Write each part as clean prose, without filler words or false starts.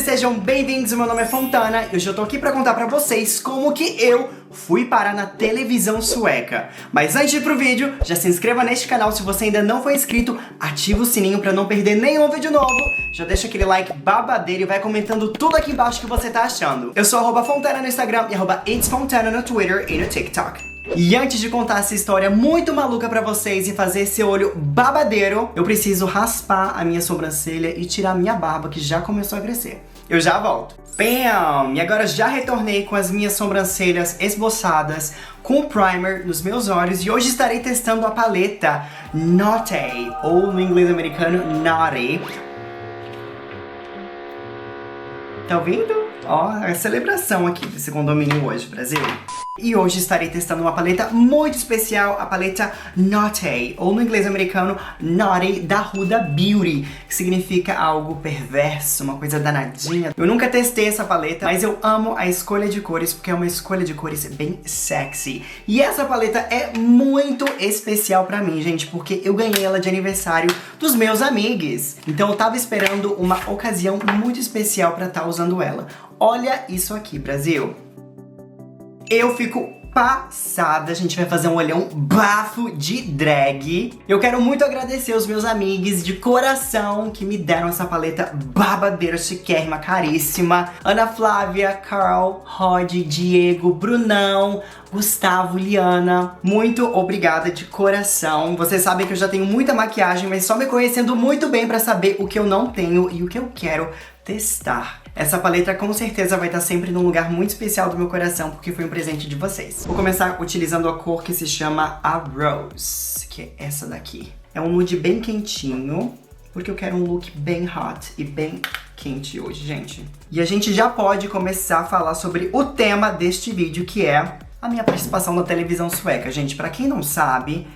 sejam bem-vindos, meu nome é Fontana e hoje eu tô aqui pra contar pra vocês como que eu fui parar na televisão sueca. Mas antes de ir pro vídeo, já se inscreva neste canal se você ainda não foi inscrito, ativa o sininho pra não perder nenhum vídeo novo, já deixa aquele like babadeiro e vai comentando tudo aqui embaixo que você tá achando. Eu sou @Fontana no Instagram e @It'sFontana no Twitter e no TikTok. E antes de contar essa história muito maluca pra vocês e fazer esse olho babadeiro, eu preciso raspar a minha sobrancelha e tirar a minha barba que já começou a crescer. Eu já volto. Bam! E agora já retornei com as minhas sobrancelhas esboçadas, com o primer nos meus olhos e hoje estarei testando a paleta Naughty, ou no inglês americano, Naughty. Tá ouvindo? Ó, a celebração aqui desse condomínio hoje, Brasil. E hoje estarei testando uma paleta muito especial, a paleta Naughty, ou no inglês americano, Naughty, da Huda Beauty, que significa algo perverso, uma coisa danadinha. Eu nunca testei essa paleta, mas eu amo a escolha de cores, porque é uma escolha de cores bem sexy. E essa paleta é muito especial pra mim, gente, porque eu ganhei ela de aniversário dos meus amigos. Então eu tava esperando uma ocasião muito especial pra estar usando ela. Olha isso aqui, Brasil. Eu fico passada, a gente vai fazer um olhão bafo de drag. Eu quero muito agradecer os meus amigos de coração que me deram essa paleta babadeira, chiquérrima, caríssima. Ana Flávia, Carl, Rod, Diego, Brunão, Gustavo, Liana. Muito obrigada de coração. Vocês sabem que eu já tenho muita maquiagem, mas só me conhecendo muito bem pra saber o que eu não tenho e o que eu quero testar. Essa paleta com certeza vai estar sempre num lugar muito especial do meu coração, porque foi um presente de vocês. Vou começar utilizando a cor que se chama a Rose, que é essa daqui. É um nude bem quentinho, porque eu quero um look bem hot e bem quente hoje, gente. E a gente já pode começar a falar sobre o tema deste vídeo, que é a minha participação na televisão sueca. Gente, pra quem não sabe,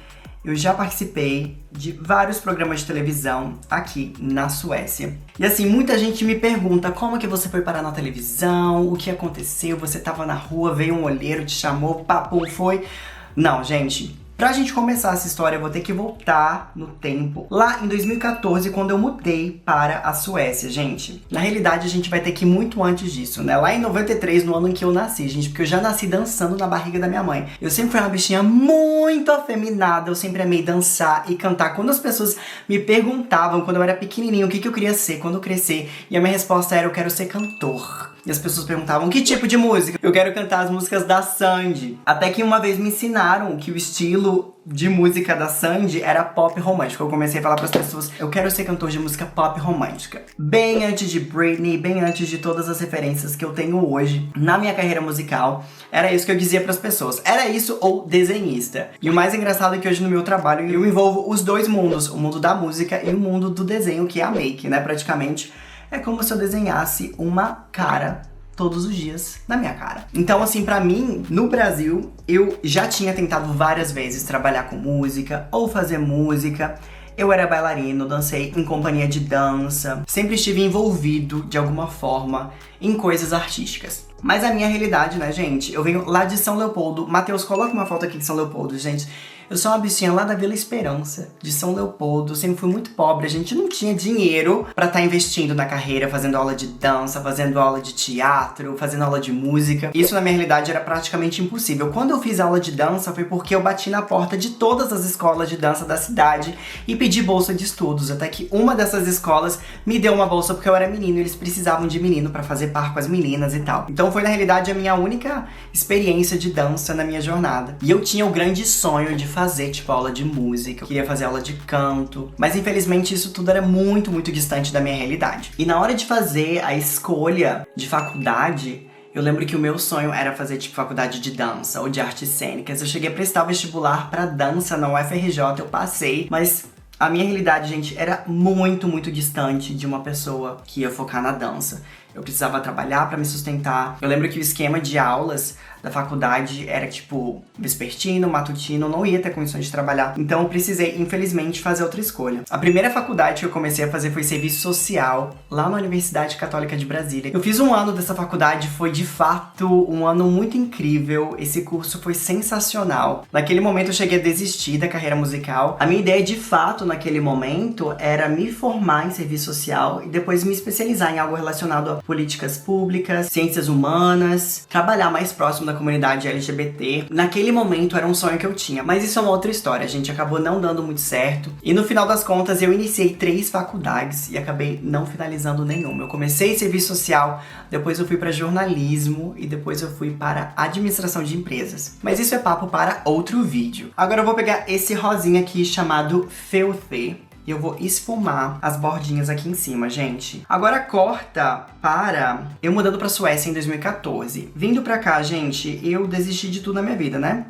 eu já participei de vários programas de televisão aqui na Suécia. E assim, muita gente me pergunta como que você foi parar na televisão, o que aconteceu, você tava na rua, veio um olheiro, te chamou, papo, foi... Não, gente, pra gente começar essa história, eu vou ter que voltar no tempo, lá em 2014, quando eu mudei para a Suécia, gente. Na realidade, a gente vai ter que ir muito antes disso, né? Lá em 93, no ano em que eu nasci, gente, porque eu já nasci dançando na barriga da minha mãe. Eu sempre fui uma bichinha muito afeminada, eu sempre amei dançar e cantar. Quando as pessoas me perguntavam, quando eu era pequenininho, o que eu queria ser quando eu crescer, e a minha resposta era, eu quero ser cantor. E as pessoas perguntavam, que tipo de música? Eu quero cantar as músicas da Sandy. Até que uma vez me ensinaram que o estilo de música da Sandy era pop romântico. Eu comecei a falar pras pessoas, eu quero ser cantor de música pop romântica. Bem antes de Britney, bem antes de todas as referências que eu tenho hoje na minha carreira musical, era isso que eu dizia pras pessoas. Era isso ou desenhista. E o mais engraçado é que hoje no meu trabalho eu envolvo os dois mundos, o mundo da música e o mundo do desenho, que é a make, né, praticamente. É como se eu desenhasse uma cara todos os dias na minha cara. Então, assim, pra mim, no Brasil, eu já tinha tentado várias vezes trabalhar com música ou fazer música. Eu era bailarino, dancei em companhia de dança, sempre estive envolvido, de alguma forma, em coisas artísticas. Mas a minha realidade, né, gente? Eu venho lá de São Leopoldo. Matheus, coloca uma foto aqui de São Leopoldo, gente. Eu sou uma bichinha lá da Vila Esperança, de São Leopoldo. Sempre fui muito pobre, a gente não tinha dinheiro pra estar investindo na carreira, fazendo aula de dança, fazendo aula de teatro, fazendo aula de música. Isso na minha realidade era praticamente impossível. Quando eu fiz aula de dança foi porque eu bati na porta de todas as escolas de dança da cidade e pedi bolsa de estudos, até que uma dessas escolas me deu uma bolsa porque eu era menino e eles precisavam de menino pra fazer par com as meninas e tal. Então foi na realidade a minha única experiência de dança na minha jornada. E eu tinha o grande sonho de fazer, tipo, aula de música, eu queria fazer aula de canto, mas infelizmente isso tudo era muito, muito distante da minha realidade. E na hora de fazer a escolha de faculdade, eu lembro que o meu sonho era fazer, tipo, faculdade de dança ou de artes cênicas. Eu cheguei a prestar vestibular pra dança na UFRJ, eu passei, mas a minha realidade, gente, era muito, muito distante de uma pessoa que ia focar na dança. Eu precisava trabalhar pra me sustentar. Eu lembro que o esquema de aulas da faculdade era tipo vespertino, matutino, não ia ter condições de trabalhar. Então eu precisei, infelizmente, fazer outra escolha. A primeira faculdade que eu comecei a fazer foi serviço social, lá na Universidade Católica de Brasília. Eu fiz um ano dessa faculdade, foi de fato um ano muito incrível. Esse curso foi sensacional. Naquele momento eu cheguei a desistir da carreira musical. A minha ideia de fato naquele momento era me formar em serviço social e depois me especializar em algo relacionado a políticas públicas, ciências humanas, trabalhar mais próximo da comunidade LGBT. Naquele momento era um sonho que eu tinha, mas isso é uma outra história, gente. Acabou não dando muito certo. E no final das contas eu iniciei 3 faculdades e acabei não finalizando nenhuma. Eu comecei em serviço social, depois eu fui para jornalismo e depois eu fui para administração de empresas. Mas isso é papo para outro vídeo. Agora eu vou pegar esse rosinha aqui chamado Filthy e eu vou esfumar as bordinhas aqui em cima, gente. Agora corta para eu mudando pra Suécia em 2014. Vindo pra cá, gente, eu desisti de tudo na minha vida, né?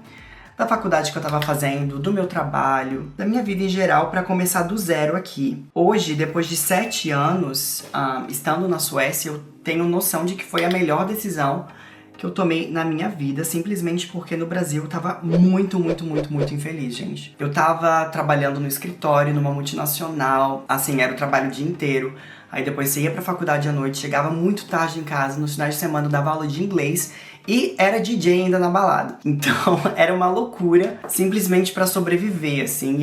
Da faculdade que eu tava fazendo, do meu trabalho, da minha vida em geral, pra começar do zero aqui. Hoje, depois de 7 anos estando na Suécia, eu tenho noção de que foi a melhor decisão que eu tomei na minha vida, simplesmente porque no Brasil eu tava muito infeliz, gente. Eu tava trabalhando no escritório, numa multinacional, assim, era o trabalho o dia inteiro. Aí depois você ia pra faculdade à noite, chegava muito tarde em casa, nos finais de semana eu dava aula de inglês e era DJ ainda na balada. Então era uma loucura, simplesmente pra sobreviver, assim.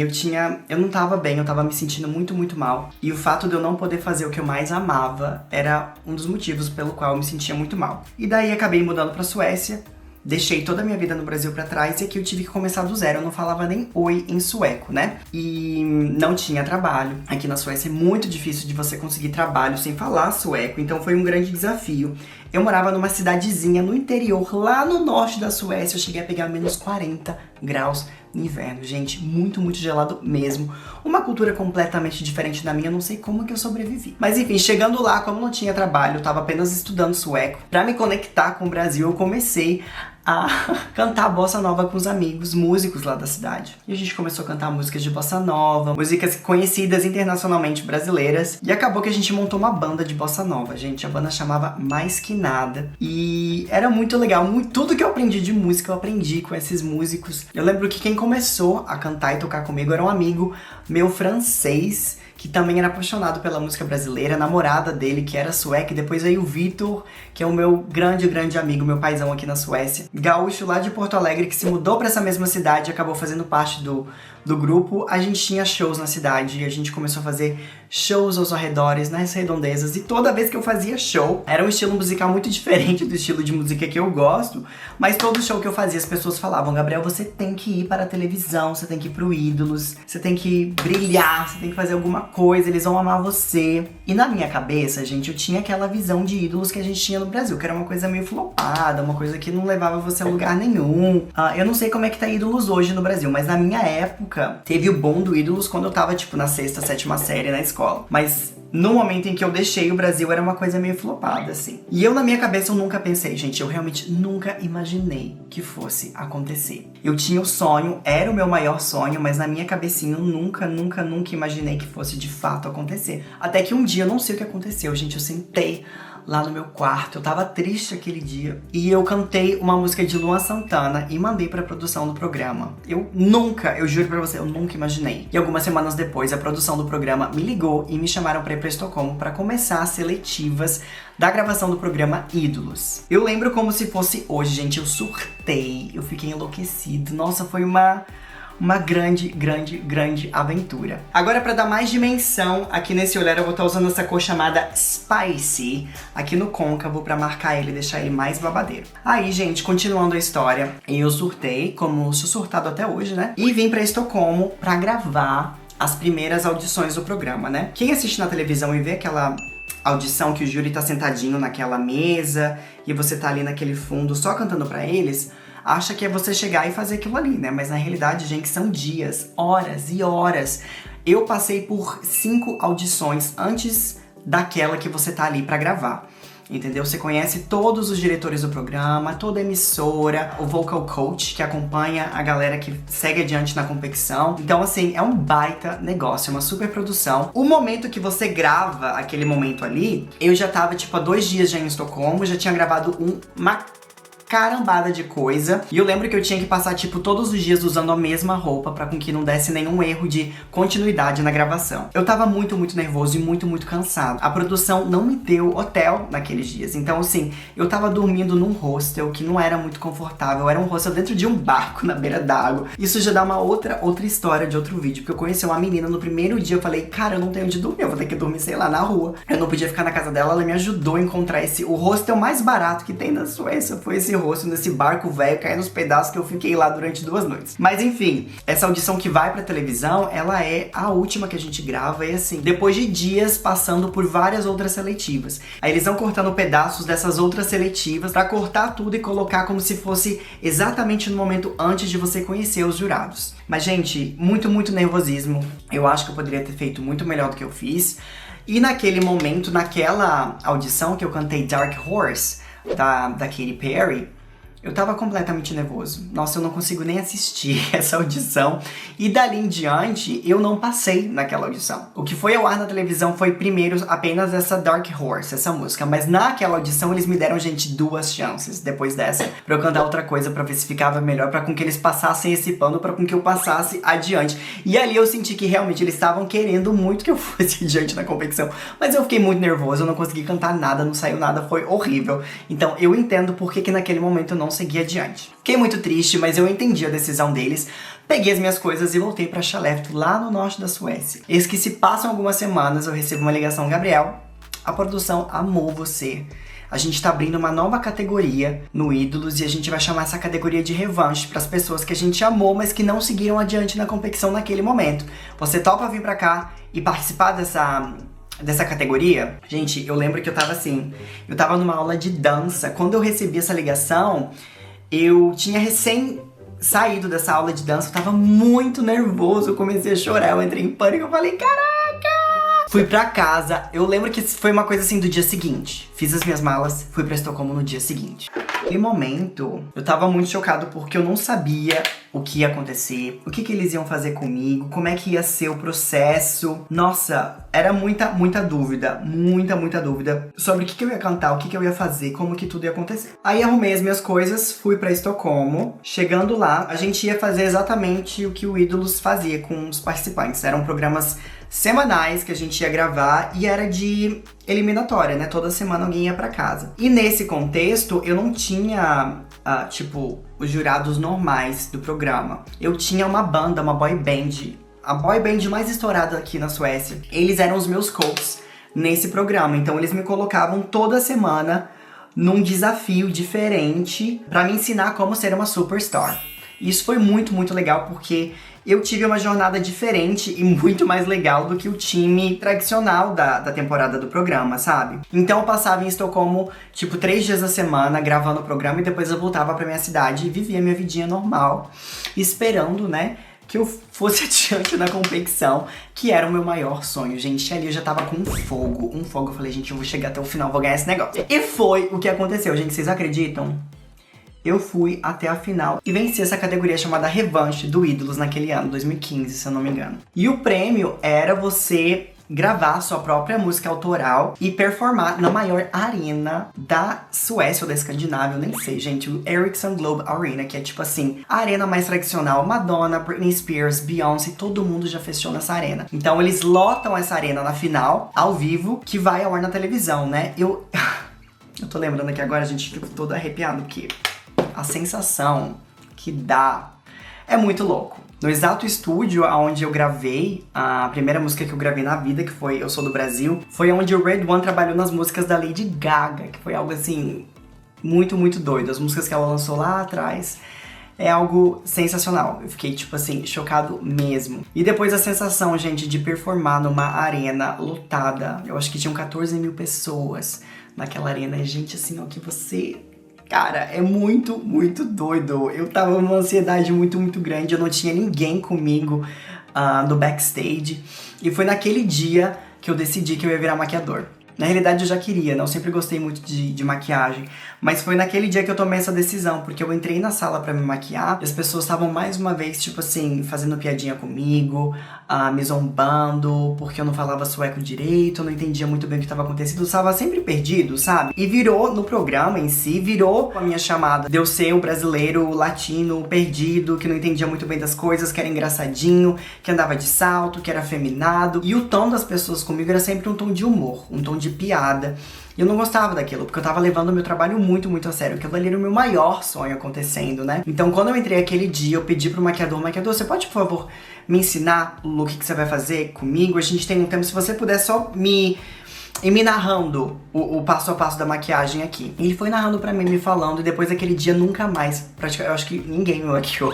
Eu não tava bem, eu tava me sentindo muito mal. E o fato de eu não poder fazer o que eu mais amava era um dos motivos pelo qual eu me sentia muito mal. E daí acabei mudando pra Suécia. Deixei toda a minha vida no Brasil pra trás e aqui eu tive que começar do zero. Eu não falava nem oi em sueco, né? E não tinha trabalho. Aqui na Suécia é muito difícil de você conseguir trabalho sem falar sueco, então foi um grande desafio. Eu morava numa cidadezinha no interior, lá no norte da Suécia. Eu cheguei a pegar menos 40 graus no inverno, gente, muito gelado mesmo. Uma cultura completamente diferente da minha, não sei como que eu sobrevivi. Mas enfim, chegando lá, como não tinha trabalho, eu tava apenas estudando sueco. Pra me conectar com o Brasil, eu comecei a cantar bossa nova com os amigos, músicos lá da cidade. E a gente começou a cantar músicas de bossa nova, músicas conhecidas internacionalmente brasileiras. E acabou que a gente montou uma banda de bossa nova, gente. A banda chamava Mais Que Nada. E era muito legal, tudo que eu aprendi de música, eu aprendi com esses músicos. Eu lembro que quem começou a cantar e tocar comigo era um amigo meu francês, que também era apaixonado pela música brasileira, a namorada dele, que era sueca, e depois veio o Vitor, que é o meu grande amigo, meu paizão aqui na Suécia. Gaúcho lá de Porto Alegre, que se mudou pra essa mesma cidade e acabou fazendo parte do grupo. A gente tinha shows na cidade e a gente começou a fazer shows aos arredores, nas redondezas, e toda vez que eu fazia show, era um estilo musical muito diferente do estilo de música que eu gosto, mas todo show que eu fazia as pessoas falavam: Gabriel, você tem que ir para a televisão, você tem que ir pro Ídolos, você tem que brilhar, você tem que fazer alguma coisa, eles vão amar você. E na minha cabeça, gente, eu tinha aquela visão de ídolos que a gente tinha no Brasil, que era uma coisa meio flopada, uma coisa que não levava você a lugar nenhum. Eu não sei como é que tá Ídolos hoje no Brasil, mas na minha época, teve o boom do Ídolos quando eu tava, tipo, na 6ª, 7ª série na escola. Mas no momento em que eu deixei o Brasil, era uma coisa meio flopada, assim. E eu, na minha cabeça, eu nunca pensei, gente, eu realmente nunca imaginei que fosse acontecer. Eu tinha o sonho, era o meu maior sonho, mas na minha cabecinha eu nunca imaginei que fosse de fato acontecer. Até que um dia, eu não sei o que aconteceu, gente, eu sentei lá no meu quarto, eu tava triste aquele dia, e eu cantei uma música de Luan Santana e mandei pra produção do programa. Eu juro pra você, eu nunca imaginei. E algumas semanas depois, a produção do programa me ligou e me chamaram pra ir pra Estocolmo pra começar as seletivas da gravação do programa Ídolos. Eu lembro como se fosse hoje, gente, eu surtei, eu fiquei enlouquecido. Nossa, foi uma grande aventura. Agora, pra dar mais dimensão aqui nesse olhar, eu vou estar usando essa cor chamada Spicy aqui no côncavo pra marcar ele e deixar ele mais babadeiro. Aí, gente, continuando a história, eu surtei, como sou surtado até hoje, né? E vim pra Estocolmo pra gravar as primeiras audições do programa, né? Quem assiste na televisão e vê aquela audição que o júri tá sentadinho naquela mesa e você tá ali naquele fundo só cantando pra eles, acha que é você chegar e fazer aquilo ali, né? Mas na realidade, gente, são dias, horas e horas. Eu passei por 5 audições antes daquela que você tá ali pra gravar. Entendeu? Você conhece todos os diretores do programa, toda a emissora, o vocal coach que acompanha a galera que segue adiante na competição. Então, assim, é um baita negócio, é uma super produção. O momento que você grava aquele momento ali, eu já tava, tipo, há 2 dias já em Estocolmo, já tinha gravado uma carambada de coisa. E eu lembro que eu tinha que passar, tipo, todos os dias usando a mesma roupa pra com que não desse nenhum erro de continuidade na gravação. Eu tava muito nervoso e muito cansado. A produção não me deu hotel naqueles dias. Então, assim, eu tava dormindo num hostel que não era muito confortável. Era um hostel dentro de um barco na beira d'água. Isso já dá uma outra história de outro vídeo. Porque eu conheci uma menina no primeiro dia, eu falei, cara, eu não tenho onde dormir, eu vou ter que dormir, sei lá, na rua. Eu não podia ficar na casa dela, ela me ajudou a encontrar o hostel mais barato que tem na Suécia. Foi esse hostel, nesse barco velho, caindo nos pedaços, que eu fiquei lá durante 2 noites. Mas enfim, essa audição que vai pra televisão, ela é a última que a gente grava, e assim, depois de dias passando por várias outras seletivas. Aí eles vão cortando pedaços dessas outras seletivas pra cortar tudo e colocar como se fosse exatamente no momento antes de você conhecer os jurados. Mas, gente, muito nervosismo. Eu acho que eu poderia ter feito muito melhor do que eu fiz. E naquele momento, naquela audição que eu cantei Dark Horse, da Katy Perry, eu tava completamente nervoso. Nossa, eu não consigo nem assistir essa audição. E dali em diante, eu não passei naquela audição. O que foi ao ar na televisão foi primeiro apenas essa Dark Horse, essa música. Mas naquela audição, eles me deram, gente, 2 chances depois dessa, pra eu cantar outra coisa, pra ver se ficava melhor, pra com que eles passassem esse pano, pra com que eu passasse adiante. E ali eu senti que realmente eles estavam querendo muito que eu fosse adiante na competição. Mas eu fiquei muito nervoso, eu não consegui cantar nada, não saiu nada, foi horrível. Então eu entendo por que naquele momento eu não segui adiante. Fiquei muito triste, mas eu entendi a decisão deles. Peguei as minhas coisas e voltei pra Skellefteå, lá no norte da Suécia. Eis que se passam algumas semanas, eu recebo uma ligação, Gabriel, a produção amou você. A gente tá abrindo uma nova categoria no Ídolos e a gente vai chamar essa categoria de revanche para as pessoas que a gente amou, mas que não seguiram adiante na competição naquele momento. Você topa vir pra cá e participar dessa categoria? Gente, eu lembro que eu tava assim, eu tava numa aula de dança. Quando eu recebi essa ligação, eu tinha recém saído dessa aula de dança, eu tava muito nervoso, eu comecei a chorar, eu entrei em pânico, eu falei, caraca! Fui pra casa, eu lembro que foi uma coisa assim do dia seguinte. Fiz as minhas malas, fui pra Estocolmo no dia seguinte. Naquele momento, eu tava muito chocado porque eu não sabia o que ia acontecer, o que eles iam fazer comigo, como é que ia ser o processo. Nossa, era muita dúvida, muita dúvida sobre o que eu ia cantar, o que eu ia fazer, como que tudo ia acontecer. Aí arrumei as minhas coisas, fui pra Estocolmo. Chegando lá, a gente ia fazer exatamente o que o Ídolos fazia com os participantes. Eram programas semanais que a gente ia gravar e era de eliminatória, né? Toda semana alguém ia pra casa. E nesse contexto, eu não tinha, tipo, os jurados normais do programa. Eu tinha uma banda, uma boy band, a boy band mais estourada aqui na Suécia. Eles eram os meus coaches nesse programa, então eles me colocavam toda semana num desafio diferente pra me ensinar como ser uma superstar. Isso foi muito legal porque eu tive uma jornada diferente e muito mais legal do que o time tradicional da temporada do programa, sabe? Então eu passava em Estocolmo, tipo, 3 dias da semana gravando o programa e depois eu voltava pra minha cidade e vivia minha vidinha normal, esperando, né, que eu fosse adiante na competição, que era o meu maior sonho, gente. Ali eu já tava com um fogo. Eu falei, gente, eu vou chegar até o final, vou ganhar esse negócio. E foi o que aconteceu, gente, vocês acreditam? Eu fui até a final e venci essa categoria chamada Revanche do Ídolos naquele ano, 2015, se eu não me engano. E o prêmio era você gravar sua própria música autoral e performar na maior arena da Suécia ou da Escandinávia, eu nem sei, gente, o Ericsson Globe Arena, que é tipo assim, a arena mais tradicional, Madonna, Britney Spears, Beyoncé, todo mundo já fechou nessa arena. Então eles lotam essa arena na final, ao vivo, que vai ao ar na televisão, né? Eu tô lembrando aqui agora, a gente fica todo arrepiado, porque a sensação que dá é muito louco. No exato estúdio onde eu gravei, a primeira música que eu gravei na vida, que foi Eu Sou do Brasil, foi onde o Red One trabalhou nas músicas da Lady Gaga, que foi algo assim, muito doido. As músicas que ela lançou lá atrás é algo sensacional. Eu fiquei, tipo assim, chocado mesmo. E depois a sensação, gente, de performar numa arena lotada. Eu acho que tinham 14 mil pessoas naquela arena. E, gente, assim, ó, que você... Cara, é muito doido. Eu tava numa ansiedade muito grande. Eu não tinha ninguém comigo no backstage. E foi naquele dia que eu decidi que eu ia virar maquiador. Na realidade eu já queria, né? Eu sempre gostei muito de maquiagem. Mas foi naquele dia que eu tomei essa decisão. Porque eu entrei na sala pra me maquiar e as pessoas estavam mais uma vez, tipo assim, fazendo piadinha comigo. me zombando, porque eu não falava sueco direito, eu não entendia muito bem o que estava acontecendo, eu estava sempre perdido, sabe? E virou, no programa em si, virou a minha chamada de eu ser o brasileiro latino perdido, que não entendia muito bem das coisas, que era engraçadinho, que andava de salto, que era afeminado. E o tom das pessoas comigo era sempre um tom de humor, um tom de piada. E eu não gostava daquilo, porque eu tava levando o meu trabalho muito, muito a sério. Aquilo ali era o meu maior sonho acontecendo, né? Então, quando eu entrei aquele dia, eu pedi pro maquiador, você pode, por favor, me ensinar o look que você vai fazer comigo? A gente tem um tempo, se você puder só me narrando o passo a passo da maquiagem aqui. E ele foi narrando pra mim, me falando, e depois daquele dia nunca mais, praticamente, eu acho que ninguém me maquiou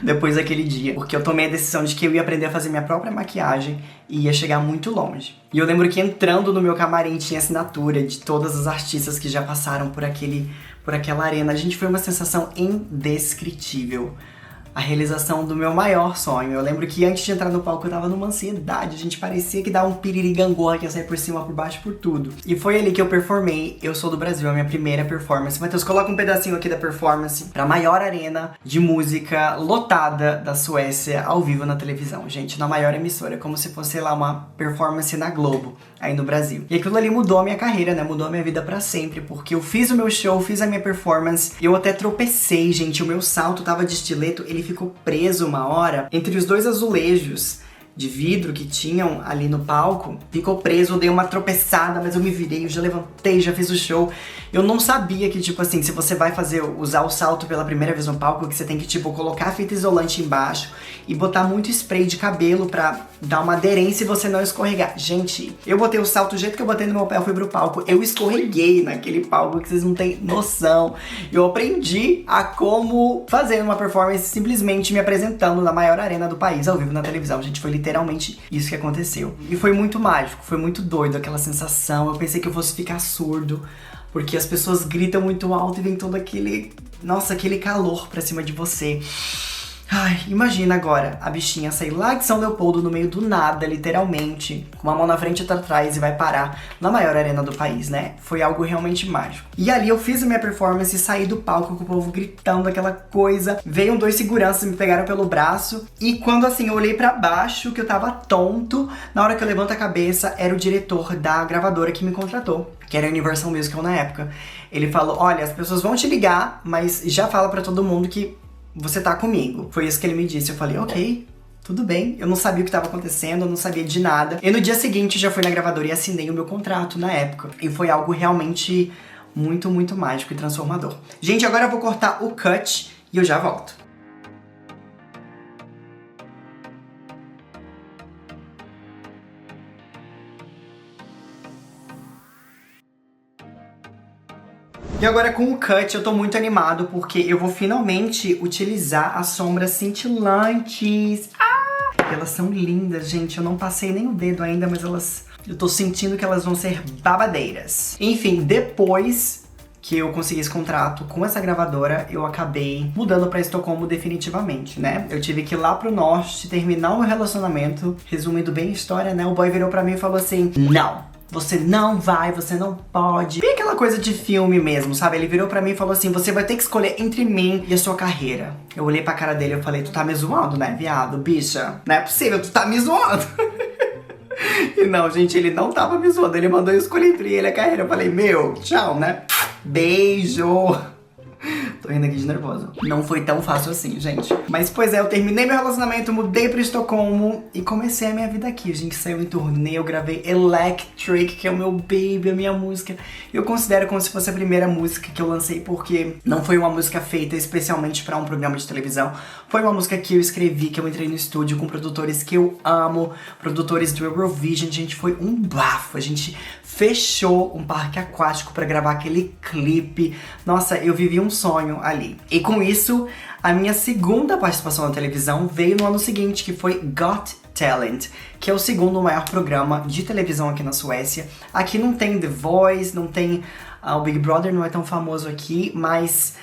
depois daquele dia, porque eu tomei a decisão de que eu ia aprender a fazer minha própria maquiagem e ia chegar muito longe. E eu lembro que entrando no meu camarim tinha assinatura de todas as artistas que já passaram por aquela arena. Gente, foi uma sensação indescritível. A realização do meu maior sonho. Eu lembro que antes de entrar no palco eu tava numa ansiedade, a gente parecia que dava um piririgangô que ia sair por cima, por baixo, por tudo. E foi ali que eu performei Eu Sou do Brasil, a minha primeira performance. Matheus, coloca um pedacinho aqui da performance pra maior arena de música lotada da Suécia, ao vivo na televisão, gente, na maior emissora, como se fosse lá uma performance na Globo, aí no Brasil. E aquilo ali mudou a minha carreira, né, mudou a minha vida pra sempre, porque eu fiz o meu show, fiz a minha performance, eu até tropecei, gente, o meu salto tava de estileto, ele ficou preso uma hora entre os dois azulejos de vidro que tinham ali no palco, ficou preso, eu dei uma tropeçada, mas eu me virei, eu já levantei, já fiz o show. Eu não sabia que, tipo assim, se você vai usar o salto pela primeira vez no palco, que você tem que, tipo, colocar fita isolante embaixo e botar muito spray de cabelo pra dar uma aderência e você não escorregar. Gente, eu botei o salto do jeito que eu botei no meu pé, eu fui pro palco, eu escorreguei naquele palco que vocês não têm noção. Eu aprendi a como fazer uma performance simplesmente me apresentando na maior arena do país, ao vivo na televisão. Gente, foi literalmente isso que aconteceu. E foi muito mágico, foi muito doido aquela sensação. Eu pensei que eu fosse ficar surdo, porque as pessoas gritam muito alto e vem todo aquele... Nossa, aquele calor pra cima de você. Ai, imagina agora a bichinha sair lá de São Leopoldo no meio do nada, literalmente, com uma mão na frente e outra atrás e vai parar na maior arena do país, né? Foi algo realmente mágico. E ali eu fiz a minha performance e saí do palco com o povo gritando aquela coisa. Veio 2 seguranças, me pegaram pelo braço e quando assim eu olhei pra baixo, que eu tava tonto, na hora que eu levanto a cabeça, era o diretor da gravadora que me contratou, que era a Universal Musical na época. Ele falou, olha, as pessoas vão te ligar, mas já fala pra todo mundo que você tá comigo. Foi isso que ele me disse. Eu falei, ok, tudo bem. Eu não sabia o que estava acontecendo, eu não sabia de nada. E no dia seguinte já fui na gravadora e assinei o meu contrato na época. E foi algo realmente muito, muito mágico e transformador. Gente, agora eu vou cortar o cut e eu já volto. E agora com o cut eu tô muito animado porque eu vou finalmente utilizar as sombras cintilantes. Elas são lindas, gente. Eu não passei nem o dedo ainda, mas eu tô sentindo que elas vão ser babadeiras. Enfim, depois que eu consegui esse contrato com essa gravadora, eu acabei mudando pra Estocolmo definitivamente, né? Eu tive que ir lá pro norte, terminar o meu relacionamento. Resumindo bem a história, né? O boy virou pra mim e falou assim, não! Você não vai, você não pode. Bem aquela coisa de filme mesmo, sabe? Ele virou pra mim e falou assim, você vai ter que escolher entre mim e a sua carreira. Eu olhei pra cara dele e falei, tu tá me zoando, né, viado? Bicha, não é possível, tu tá me zoando. E não, gente, ele não tava me zoando. Ele mandou eu escolher entre ele e a carreira. Eu falei, meu, tchau, né? Beijo. Tô rindo aqui de nervoso. Não foi tão fácil assim, gente. Mas, pois é, eu terminei meu relacionamento, mudei pra Estocolmo e comecei a minha vida aqui. A gente saiu em turnê, eu gravei Electric, que é o meu baby, a minha música. Eu considero como se fosse a primeira música que eu lancei, porque não foi uma música feita especialmente pra um programa de televisão. Foi uma música que eu escrevi, que eu entrei no estúdio com produtores que eu amo, produtores do Eurovision. Gente, foi um bafo. A gente fechou um parque aquático pra gravar aquele clipe. Nossa, eu vivi um sonho ali. E com isso, a minha segunda participação na televisão veio no ano seguinte, que foi Got Talent, que é o segundo maior programa de televisão aqui na Suécia. Aqui não tem The Voice, não tem... o Big Brother não é tão famoso aqui, mas...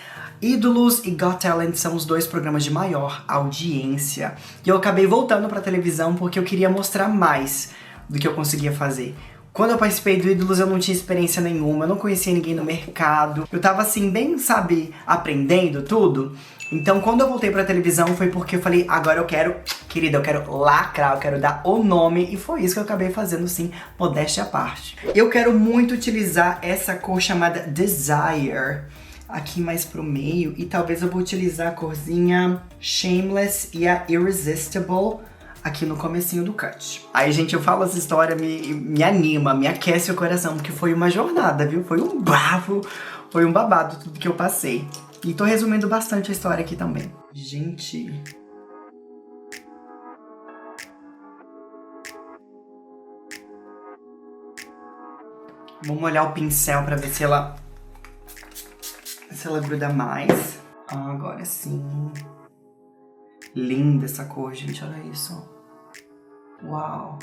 Ídolos e Got Talent são os 2 programas de maior audiência. E eu acabei voltando pra televisão porque eu queria mostrar mais do que eu conseguia fazer. Quando eu participei do Ídolos eu não tinha experiência nenhuma, eu não conhecia ninguém no mercado. Eu tava assim, bem, sabe, aprendendo tudo. Então quando eu voltei pra televisão foi porque eu falei, agora eu quero Querida, eu quero lacrar, eu quero dar o nome, e foi isso que eu acabei fazendo, sim, modéstia à parte. Eu quero muito utilizar essa cor chamada Desire aqui mais pro meio, e talvez eu vou utilizar a corzinha Shameless e a Irresistible aqui no comecinho do cut. Aí, gente, eu falo essa história, me anima, me aquece o coração, porque foi uma jornada, viu? Foi um bafo, foi um babado tudo que eu passei. E tô resumindo bastante a história aqui também. Gente... Vou molhar o pincel pra ver se ela gruda mais. Agora sim. Linda essa cor, gente, olha isso. Uau.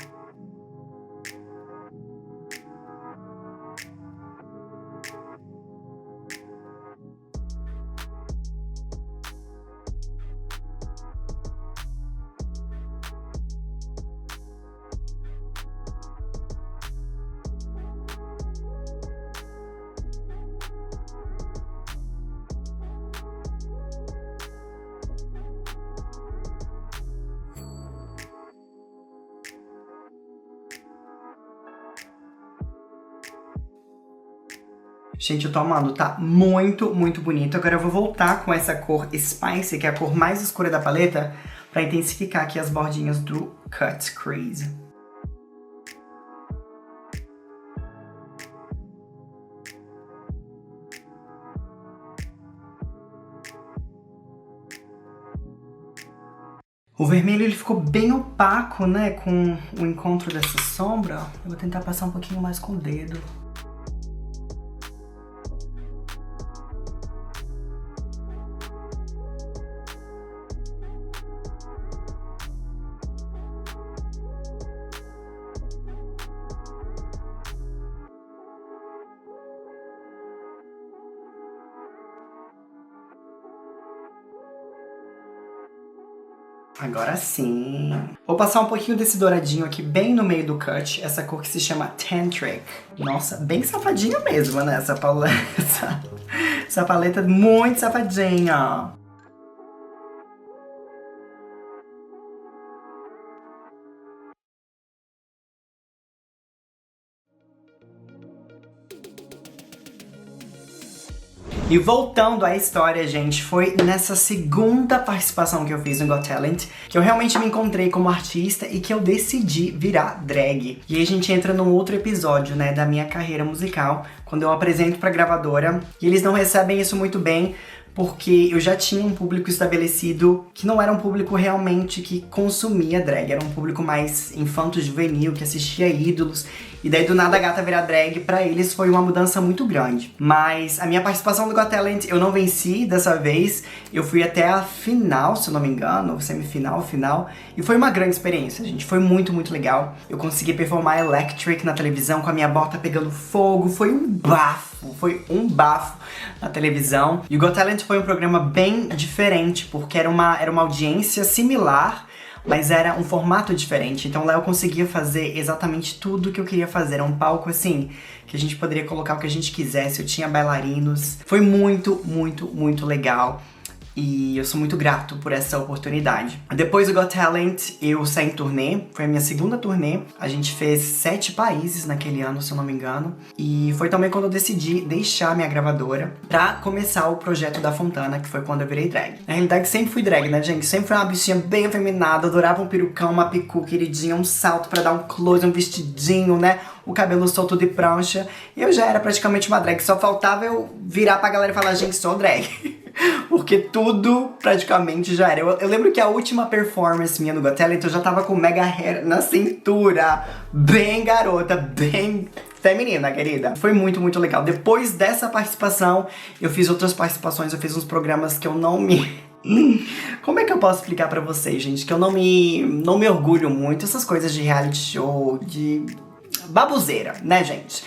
Gente, eu tô amando, tá muito, muito bonito. Agora eu vou voltar com essa cor Spicy, que é a cor mais escura da paleta, pra intensificar aqui as bordinhas do Cut Crease. O vermelho ele ficou bem opaco, né, com o encontro dessa sombra. Eu vou tentar passar um pouquinho mais com o dedo. Agora sim. Vou passar um pouquinho desse douradinho aqui bem no meio do cut. Essa cor que se chama Tantric. Nossa, bem safadinha mesmo, né? Essa paleta muito safadinha. E voltando à história, gente, foi nessa segunda participação que eu fiz no Got Talent que eu realmente me encontrei como artista e que eu decidi virar drag. E aí a gente entra num outro episódio, né, da minha carreira musical, quando eu apresento pra gravadora, e eles não recebem isso muito bem, porque eu já tinha um público estabelecido que não era um público realmente que consumia drag, era um público mais infanto-juvenil, que assistia ídolos, e daí do nada a gata virar drag, pra eles foi uma mudança muito grande. Mas a minha participação do Got Talent, eu não venci dessa vez, eu fui até a final, se eu não me engano, semifinal, final, e foi uma grande experiência, gente, foi muito, muito legal. Eu consegui performar Electric na televisão com a minha bota pegando fogo, foi um bafo na televisão. E o Got Talent foi um programa bem diferente, porque era uma audiência similar, mas era um formato diferente. Então lá eu conseguia fazer exatamente tudo que eu queria fazer. Era um palco assim, que a gente poderia colocar o que a gente quisesse. Eu tinha bailarinos. Foi muito, muito, muito legal. E eu sou muito grato por essa oportunidade. Depois do Got Talent, eu saí em turnê. Foi a minha segunda turnê. A gente fez 7 países naquele ano, se eu não me engano. E foi também quando eu decidi deixar minha gravadora pra começar o projeto da Fontana, que foi quando eu virei drag. Na realidade, sempre fui drag, né, gente? Sempre fui uma bichinha bem afeminada. Adorava um perucão, uma picu queridinha, um salto pra dar um close, um vestidinho, né? O cabelo solto de prancha. Eu já era praticamente uma drag. Só faltava eu virar pra galera e falar, gente, sou drag. Porque tudo praticamente já era. Eu lembro que a última performance minha no Got Talent, eu já tava com mega hair na cintura. Bem garota, bem feminina, querida. Foi muito, muito legal. Depois dessa participação, eu fiz outras participações. Eu fiz uns programas que eu não me... Como é que eu posso explicar pra vocês, gente? Que eu não me orgulho muito. Essas coisas de reality show, de baboseira, né, gente?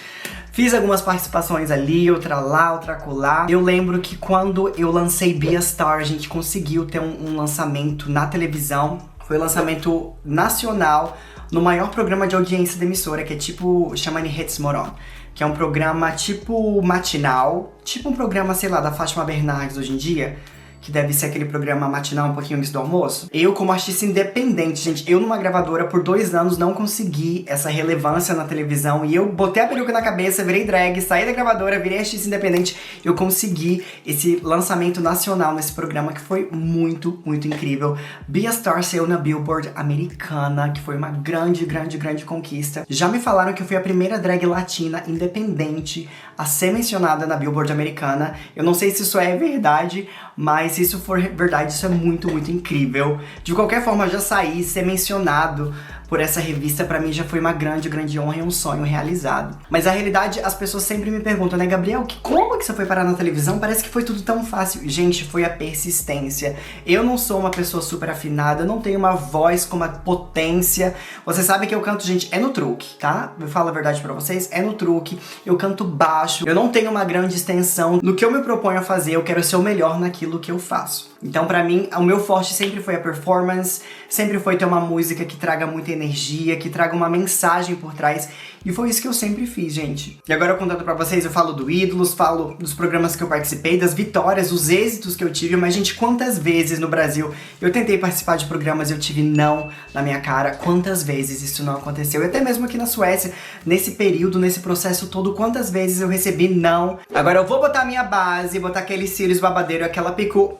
Fiz algumas participações ali, outra lá, outra acolá. Eu lembro que quando eu lancei Be a Star, a gente conseguiu ter um lançamento na televisão. Foi um lançamento nacional no maior programa de audiência da emissora, que é tipo, chama Hits Moron. Que é um programa tipo matinal, tipo um programa, sei lá, da Fátima Bernardes hoje em dia, que deve ser aquele programa matinal um pouquinho antes do almoço. Eu, como artista independente, gente, eu numa gravadora por 2 anos não consegui essa relevância na televisão, e eu botei a peruca na cabeça, virei drag, saí da gravadora, virei artista independente, eu consegui esse lançamento nacional nesse programa que foi muito, muito incrível. Be a Star saiu na Billboard americana, que foi uma grande, grande, grande conquista. Já me falaram que eu fui a primeira drag latina independente a ser mencionada na Billboard americana. Eu não sei se isso é verdade, mas se isso for verdade, isso é muito, muito incrível. De qualquer forma, já saí, ser mencionado por essa revista pra mim já foi uma grande, grande honra e um sonho realizado. Mas a realidade, as pessoas sempre me perguntam, né, Gabriel, como que você foi parar na televisão? Parece que foi tudo tão fácil. Gente, foi a persistência. Eu não sou uma pessoa super afinada, eu não tenho uma voz com uma potência. Você sabe que eu canto, gente, é no truque, tá? Eu falo a verdade pra vocês, é no truque. Eu canto baixo, eu não tenho uma grande extensão. No que eu me proponho a fazer, eu quero ser o melhor naquilo que eu faço. Então, pra mim, o meu forte sempre foi a performance, sempre foi ter uma música que traga muita energia, que traga uma mensagem por trás. E foi isso que eu sempre fiz, gente. E agora, contando pra vocês, eu falo do Ídolos, falo dos programas que eu participei, das vitórias, dos êxitos que eu tive. Mas, gente, quantas vezes no Brasil eu tentei participar de programas e eu tive não na minha cara? Quantas vezes isso não aconteceu? E até mesmo aqui na Suécia, nesse período, nesse processo todo, quantas vezes eu recebi não? Agora eu vou botar a minha base, botar aquele cílios babadeiro, aquela picu,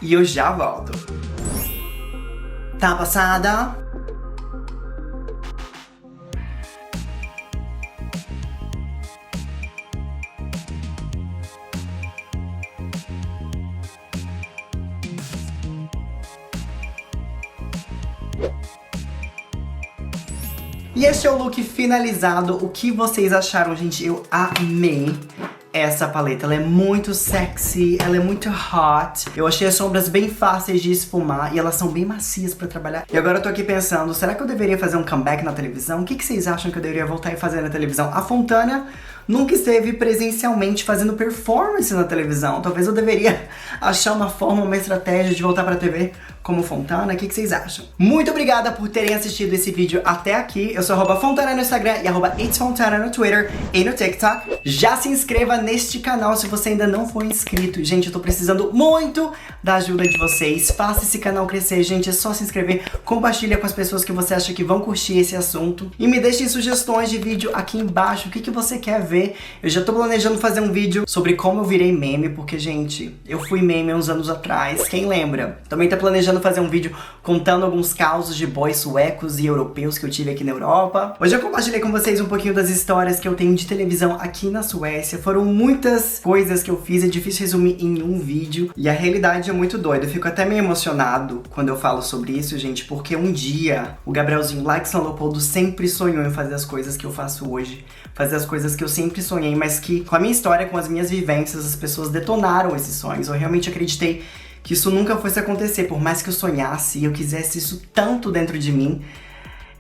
e eu já volto. Tá passada? E este é o look finalizado. O que vocês acharam, gente? Eu amei essa paleta. Ela é muito sexy, ela é muito hot. Eu achei as sombras bem fáceis de esfumar e elas são bem macias pra trabalhar. E agora eu tô aqui pensando, será que eu deveria fazer um comeback na televisão? O que vocês acham que eu deveria voltar e fazer na televisão? A Fontana nunca esteve presencialmente fazendo performance na televisão. Talvez eu deveria achar uma forma, uma estratégia de voltar pra TV como Fontana. O que vocês acham? Muito obrigada por terem assistido esse vídeo até aqui. Eu sou @Fontana no Instagram e @It'sFontana no Twitter e no TikTok. Já se inscreva neste canal se você ainda não for inscrito. Gente, eu tô precisando muito da ajuda de vocês. Faça esse canal crescer, gente. É só se inscrever. Compartilha com as pessoas que você acha que vão curtir esse assunto. E me deixem sugestões de vídeo aqui embaixo. O que você quer ver? Eu já tô planejando fazer um vídeo sobre como eu virei meme, porque, gente, eu fui meme há uns anos atrás. Quem lembra? Também tá planejando fazer um vídeo contando alguns causos de boys suecos e europeus que eu tive aqui na Europa. Hoje eu compartilhei com vocês um pouquinho das histórias que eu tenho de televisão aqui na Suécia. Foram muitas coisas que eu fiz, é difícil resumir em um vídeo. E a realidade é muito doida. Eu fico até meio emocionado quando eu falo sobre isso, gente, porque um dia o Gabrielzinho lá de São Leopoldo sempre sonhou em fazer as coisas que eu faço hoje. Fazer as coisas que eu sempre sonhei, mas que com a minha história, com as minhas vivências, as pessoas detonaram esses sonhos. Eu realmente acreditei que isso nunca fosse acontecer. Por mais que eu sonhasse e eu quisesse isso tanto dentro de mim,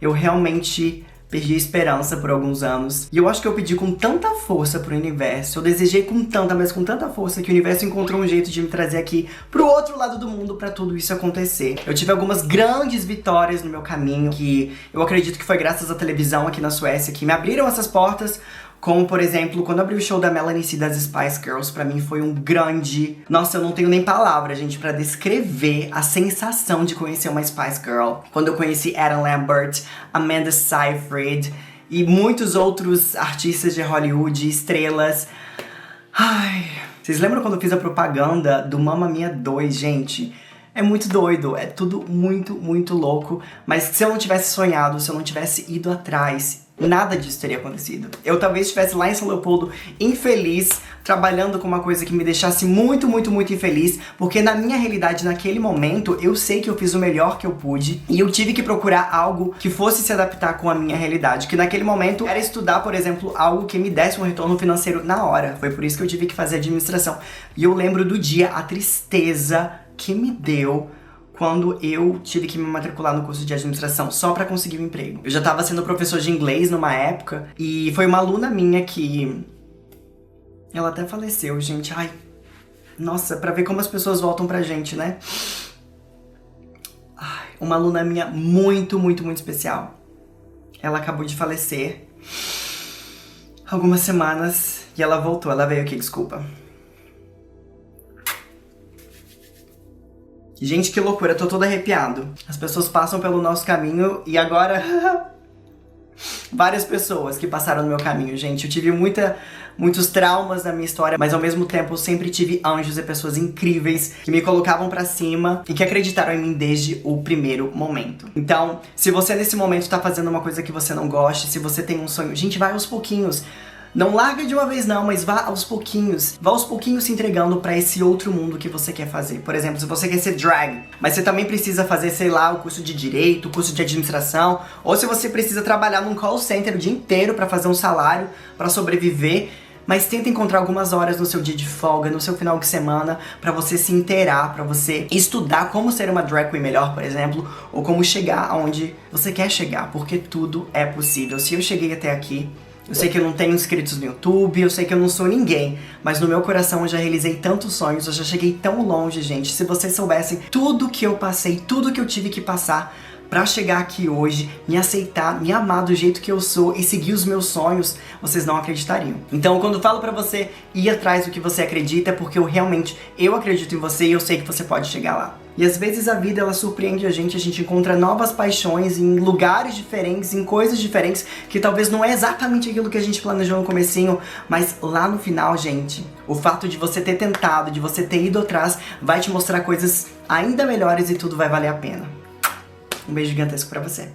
eu realmente perdi a esperança por alguns anos. E eu acho que eu pedi com tanta força pro universo, eu desejei com tanta, mas com tanta força, que o universo encontrou um jeito de me trazer aqui pro outro lado do mundo pra tudo isso acontecer. Eu tive algumas grandes vitórias no meu caminho, que eu acredito que foi graças à televisão aqui na Suécia que me abriram essas portas. Como, por exemplo, quando eu abri o show da Melanie C das Spice Girls, pra mim foi um grande... Nossa, eu não tenho nem palavras, gente, pra descrever a sensação de conhecer uma Spice Girl. Quando eu conheci Adam Lambert, Amanda Seyfried e muitos outros artistas de Hollywood, estrelas. Ai... Vocês lembram quando eu fiz a propaganda do Mamma Mia 2, gente? É muito doido, é tudo muito, muito louco. Mas se eu não tivesse sonhado, se eu não tivesse ido atrás, nada disso teria acontecido. Eu talvez estivesse lá em São Leopoldo, infeliz, trabalhando com uma coisa que me deixasse muito, muito, muito infeliz, porque na minha realidade, naquele momento, eu sei que eu fiz o melhor que eu pude, e eu tive que procurar algo que fosse se adaptar com a minha realidade, que naquele momento era estudar, por exemplo, algo que me desse um retorno financeiro na hora. Foi por isso que eu tive que fazer administração. E eu lembro do dia, a tristeza que me deu quando eu tive que me matricular no curso de administração só pra conseguir um emprego. Eu já tava sendo professor de inglês numa época e foi uma aluna minha que... Ela até faleceu, gente. Ai, nossa, pra ver como as pessoas voltam pra gente, né? Ai, uma aluna minha muito, muito, muito especial. Ela acabou de falecer algumas semanas e ela voltou. Ela veio aqui, desculpa. Gente, que loucura, eu tô todo arrepiado. As pessoas passam pelo nosso caminho e agora... Várias pessoas que passaram no meu caminho, gente. Eu tive muitos traumas na minha história, mas ao mesmo tempo eu sempre tive anjos e pessoas incríveis que me colocavam pra cima e que acreditaram em mim desde o primeiro momento. Então, se você nesse momento tá fazendo uma coisa que você não goste, se você tem um sonho, gente, vai aos pouquinhos. Não larga de uma vez não, mas vá aos pouquinhos. Vá aos pouquinhos se entregando pra esse outro mundo que você quer fazer. Por exemplo, se você quer ser drag, mas você também precisa fazer, sei lá, o curso de direito, o curso de administração, ou se você precisa trabalhar num call center o dia inteiro pra fazer um salário, pra sobreviver, mas tenta encontrar algumas horas no seu dia de folga, no seu final de semana, pra você se inteirar, pra você estudar como ser uma drag queen melhor, por exemplo, ou como chegar aonde você quer chegar, porque tudo é possível. Se eu cheguei até aqui, eu sei que eu não tenho inscritos no YouTube, eu sei que eu não sou ninguém, mas no meu coração eu já realizei tantos sonhos, eu já cheguei tão longe, gente. Se vocês soubessem tudo que eu passei, tudo que eu tive que passar pra chegar aqui hoje, me aceitar, me amar do jeito que eu sou e seguir os meus sonhos, vocês não acreditariam. Então, quando eu falo pra você ir atrás do que você acredita, é porque eu acredito em você e eu sei que você pode chegar lá. E às vezes a vida, ela surpreende a gente encontra novas paixões em lugares diferentes, em coisas diferentes, que talvez não é exatamente aquilo que a gente planejou no comecinho, mas lá no final, gente, o fato de você ter tentado, de você ter ido atrás, vai te mostrar coisas ainda melhores e tudo vai valer a pena. Um beijo gigantesco pra você.